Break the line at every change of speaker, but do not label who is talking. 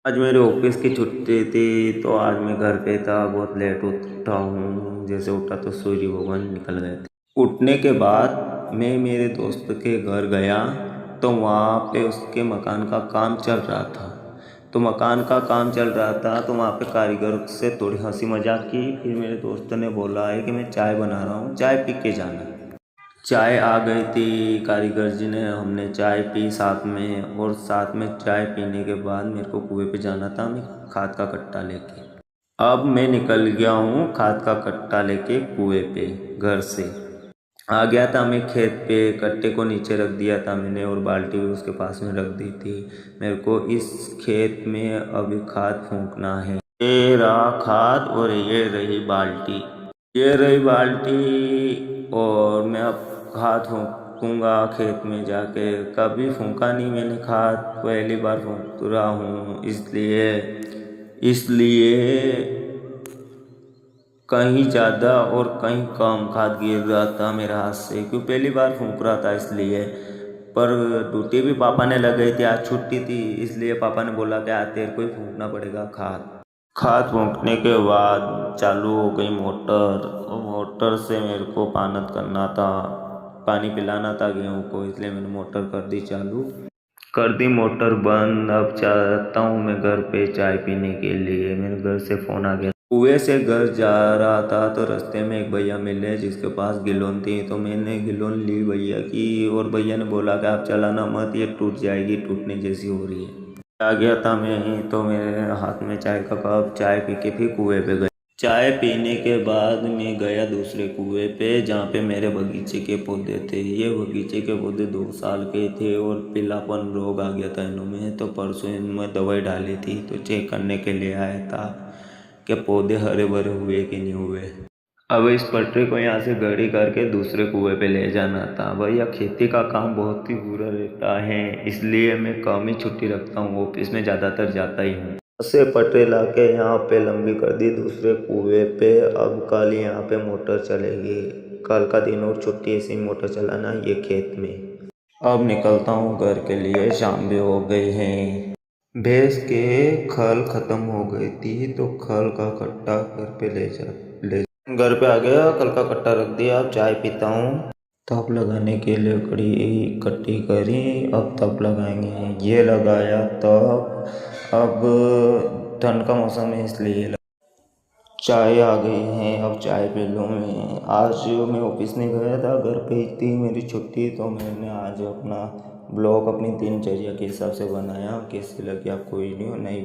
आज मेरे ऑफिस की छुट्टी थी तो आज मैं घर पे था। बहुत लेट उठा हूँ। जैसे उठा तो सूर्य भगवान निकल गए थे। उठने के बाद मैं मेरे दोस्त के घर गया तो वहाँ पे उसके मकान का काम चल रहा था। तो मकान का काम चल रहा था तो वहाँ पे कारीगर से थोड़ी हंसी मजाक की। फिर मेरे दोस्त ने बोला है कि मैं चाय बना रहा हूँ, चाय पी के जाना। चाय आ गई थी, कारीगर जी ने, हमने चाय पी साथ में। और साथ में चाय पीने के बाद मेरे को कुएं पे जाना था, मैं खाद का कट्टा लेके। अब मैं निकल गया हूँ खाद का कट्टा लेके कुएं पे। घर से आ गया था मैं खेत पे। कट्टे को नीचे रख दिया था मैंने और बाल्टी भी उसके पास में रख दी थी। मेरे को इस खेत में अभी खाद फूंकना है। ये रहा खाद और ये रही बाल्टी। ये रही बाल्टी और मैं अब खाद फूंकूंगा खेत में जाके। कभी फूंका नहीं मैंने खाद, पहली बार फूंक रहा हूँ। इसलिए इसलिए कहीं ज़्यादा और कहीं कम खाद गिर रहा था मेरे हाथ से, क्यों पहली बार फूंक रहा था इसलिए। पर ड्यूटी भी पापा ने लगाई थी, आज छुट्टी थी, इसलिए पापा ने बोला कि आज तेरे को ही फूंकना पड़ेगा खाद। खाद फूंकने के बाद चालू हो गई मोटर और मोटर से मेरे को पानत करना था, पानी पिलाना था गेहूँ को, इसलिए मैंने मोटर कर दी चालू। कर दी मोटर बंद। अब चाहता हूँ मैं घर पे चाय पीने के लिए। मेरे घर से फ़ोन आ गया। कुएं से घर जा रहा था तो रास्ते में एक भैया मिले जिसके पास गिलोन थी, तो मैंने गिलोन ली भैया की। और भैया ने बोला कि आप चलाना मत, ये टूट जाएगी, टूटने जैसी हो रही है। आ गया था मैं तो मेरे हाथ में चाय का कप, चाय पी के फिर कुएं पे गए। चाय पीने के बाद मैं गया दूसरे कुएं पे जहाँ पे मेरे बगीचे के पौधे थे। ये बगीचे के पौधे 2 साल के थे और पीलापन रोग आ गया था इनमें। तो परसों इनमें दवाई डाली थी तो चेक करने के लिए आया था कि पौधे हरे भरे हुए कि नहीं हुए। अब इस पटरी को यहाँ से गाड़ी करके दूसरे कुएं पे ले जाना था। भैया खेती का काम बहुत ही बुरा रहता है, इसलिए मैं कम ही छुट्टी रखता हूँ, ऑफिस में ज़्यादातर जाता ही हूँ। से पटरी ला के यहाँ पे लंबी कर दी दूसरे कुएं पे। अब कल यहाँ पे मोटर चलेगी, कल का दिन और छुट्टी, ऐसी मोटर चलाना ये खेत में। अब निकलता हूँ घर के लिए, शाम भी हो गई है। भैंस के खल खत्म हो गई थी तो खल का कट्टा घर पे ले घर पे आ गया, खल का कट्टा रख दिया। अब चाय पीता हूँ। तप लगाने के लिए लकड़ी इकट्ठी करी, अब तप लगाएंगे। ये लगाया तप। अब ठंड का मौसम है इसलिए चाय आ गई है, अब चाय पी लूँ मैं। आज मैं ऑफिस नहीं गया था, घर पे ही थी मेरी छुट्टी, तो मैंने आज अपना ब्लॉग अपनी दिनचर्या के हिसाब से बनाया। कैसी लगी आपको वीडियो? नहीं